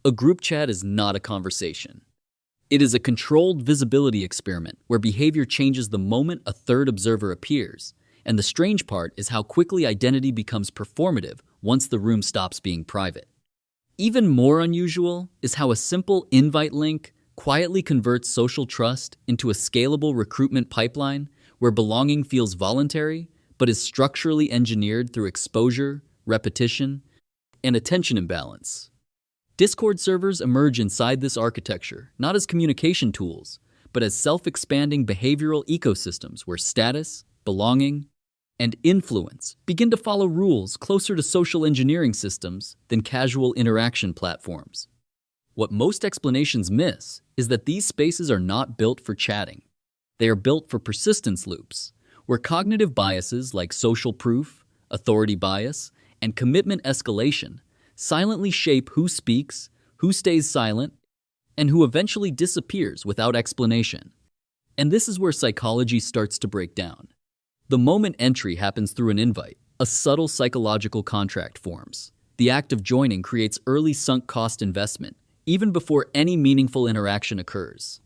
A group chat is not a conversation. It is a controlled visibility experiment where behavior changes the moment a third observer appears, and the strange part is how quickly identity becomes performative once the room stops being private. Even more unusual is how a simple invite link quietly converts social trust into a scalable recruitment pipeline where belonging feels voluntary but is structurally engineered through exposure, repetition, and attention imbalance. Discord servers emerge inside this architecture not as communication tools, but as self-expanding behavioral ecosystems where status, belonging, and influence begin to follow rules closer to social engineering systems than casual interaction platforms. What most explanations miss is that these spaces are not built for chatting. They are built for persistence loops, where cognitive biases like social proof, authority bias, and commitment escalation silently shape who speaks, who stays silent, and who eventually disappears without explanation. And this is where psychology starts to break down. The moment entry happens through an invite, a subtle psychological contract forms. The act of joining creates early sunk cost investment, even before any meaningful interaction occurs.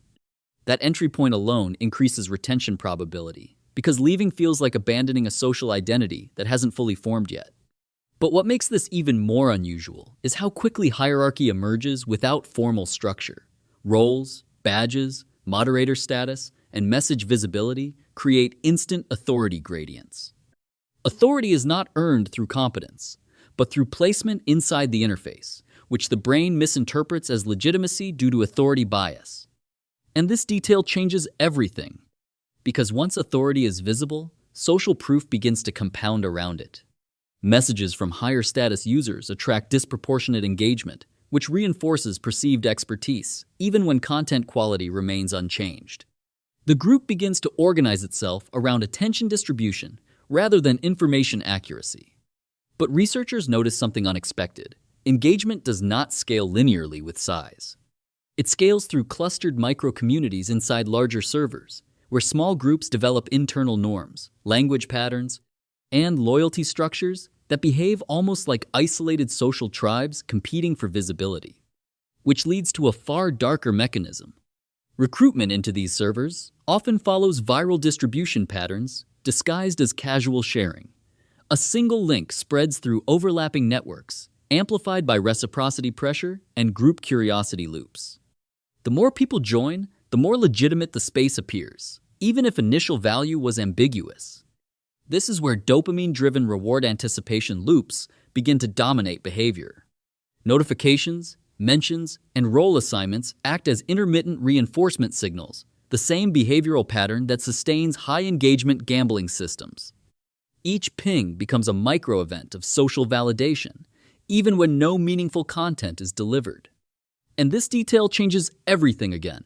That entry point alone increases retention probability, because leaving feels like abandoning a social identity that hasn't fully formed yet. But what makes this even more unusual is how quickly hierarchy emerges without formal structure. Roles, badges, moderator status, and message visibility create instant authority gradients. Authority is not earned through competence, but through placement inside the interface, which the brain misinterprets as legitimacy due to authority bias. And this detail changes everything, because once authority is visible, social proof begins to compound around it. Messages from higher status users attract disproportionate engagement, which reinforces perceived expertise, even when content quality remains unchanged. The group begins to organize itself around attention distribution rather than information accuracy. But researchers notice something unexpected. Engagement does not scale linearly with size. It scales through clustered micro-communities inside larger servers, where small groups develop internal norms, language patterns, and loyalty structures that behave almost like isolated social tribes competing for visibility, which leads to a far darker mechanism. Recruitment into these servers often follows viral distribution patterns disguised as casual sharing. A single link spreads through overlapping networks, amplified by reciprocity pressure and group curiosity loops. The more people join, the more legitimate the space appears, even if initial value was ambiguous. This is where dopamine-driven reward anticipation loops begin to dominate behavior. Notifications, mentions, and role assignments act as intermittent reinforcement signals, the same behavioral pattern that sustains high-engagement gambling systems. Each ping becomes a micro-event of social validation, even when no meaningful content is delivered. And this detail changes everything again.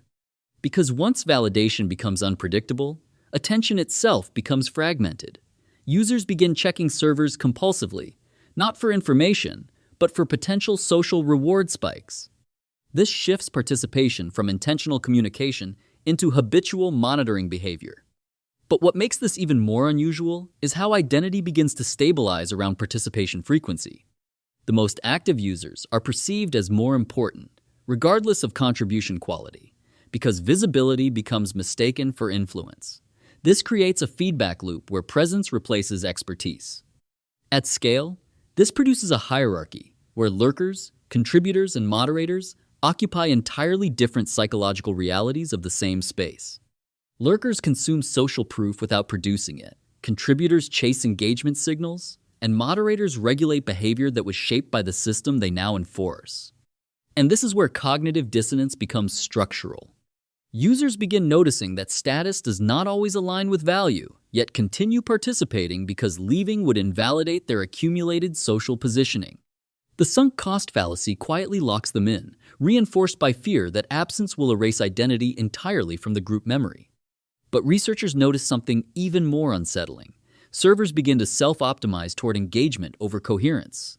Because once validation becomes unpredictable, attention itself becomes fragmented. Users begin checking servers compulsively, not for information, but for potential social reward spikes. This shifts participation from intentional communication into habitual monitoring behavior. But what makes this even more unusual is how identity begins to stabilize around participation frequency. The most active users are perceived as more important, regardless of contribution quality, because visibility becomes mistaken for influence. This creates a feedback loop where presence replaces expertise. At scale, this produces a hierarchy where lurkers, contributors, and moderators occupy entirely different psychological realities of the same space. Lurkers consume social proof without producing it. Contributors chase engagement signals, and moderators regulate behavior that was shaped by the system they now enforce. And this is where cognitive dissonance becomes structural. Users begin noticing that status does not always align with value, yet continue participating because leaving would invalidate their accumulated social positioning. The sunk cost fallacy quietly locks them in, reinforced by fear that absence will erase identity entirely from the group memory. But researchers notice something even more unsettling. Servers begin to self-optimize toward engagement over coherence.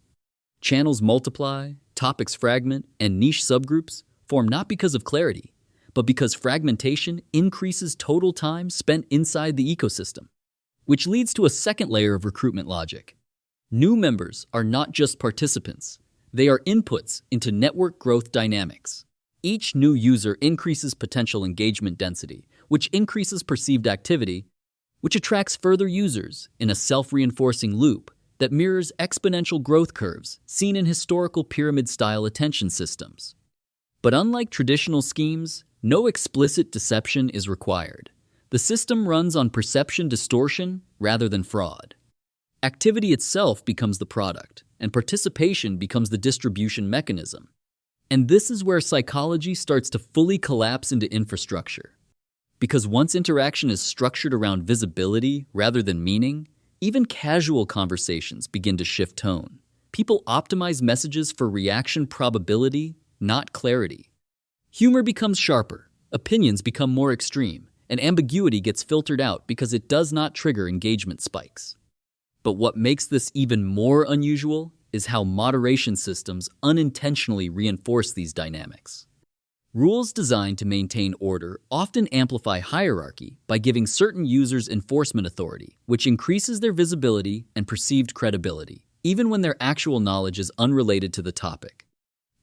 Channels multiply, topics fragment, and niche subgroups form not because of clarity, but because fragmentation increases total time spent inside the ecosystem, which leads to a second layer of recruitment logic. New members are not just participants. They are inputs into network growth dynamics. Each new user increases potential engagement density, which increases perceived activity, which attracts further users in a self-reinforcing loop that mirrors exponential growth curves seen in historical pyramid-style attention systems. But unlike traditional schemes, no explicit deception is required. The system runs on perception distortion rather than fraud. Activity itself becomes the product, and participation becomes the distribution mechanism. And this is where psychology starts to fully collapse into infrastructure. Because once interaction is structured around visibility rather than meaning, even casual conversations begin to shift tone. People optimize messages for reaction probability, not clarity. Humor becomes sharper, opinions become more extreme, and ambiguity gets filtered out because it does not trigger engagement spikes. But what makes this even more unusual is how moderation systems unintentionally reinforce these dynamics. Rules designed to maintain order often amplify hierarchy by giving certain users enforcement authority, which increases their visibility and perceived credibility, even when their actual knowledge is unrelated to the topic.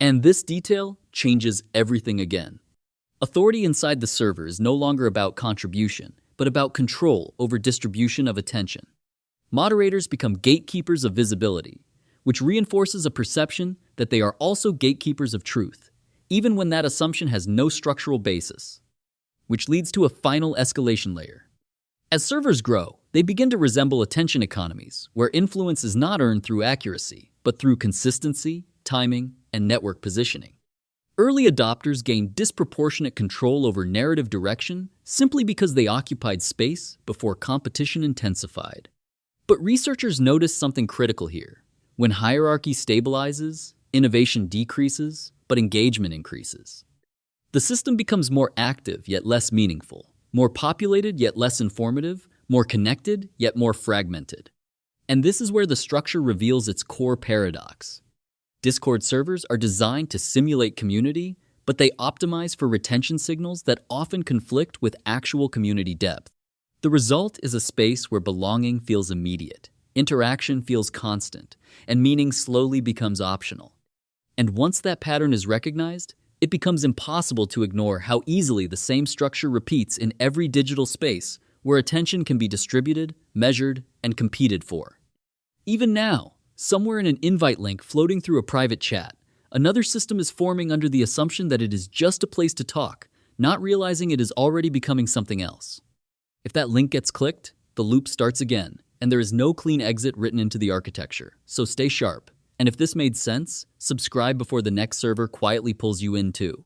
And this detail changes everything again. Authority inside the server is no longer about contribution, but about control over distribution of attention. Moderators become gatekeepers of visibility, which reinforces a perception that they are also gatekeepers of truth, even when that assumption has no structural basis, which leads to a final escalation layer. As servers grow, they begin to resemble attention economies, where influence is not earned through accuracy, but through consistency, timing, and network positioning. Early adopters gained disproportionate control over narrative direction simply because they occupied space before competition intensified. But researchers noticed something critical here. When hierarchy stabilizes, innovation decreases, but engagement increases. The system becomes more active yet less meaningful, more populated yet less informative, more connected yet more fragmented. And this is where the structure reveals its core paradox. Discord servers are designed to simulate community, but they optimize for retention signals that often conflict with actual community depth. The result is a space where belonging feels immediate, interaction feels constant, and meaning slowly becomes optional. And once that pattern is recognized, it becomes impossible to ignore how easily the same structure repeats in every digital space where attention can be distributed, measured, and competed for. Even now, somewhere in an invite link floating through a private chat, another system is forming under the assumption that it is just a place to talk, not realizing it is already becoming something else. If that link gets clicked, the loop starts again, and there is no clean exit written into the architecture, so stay sharp. And if this made sense, subscribe before the next server quietly pulls you in too.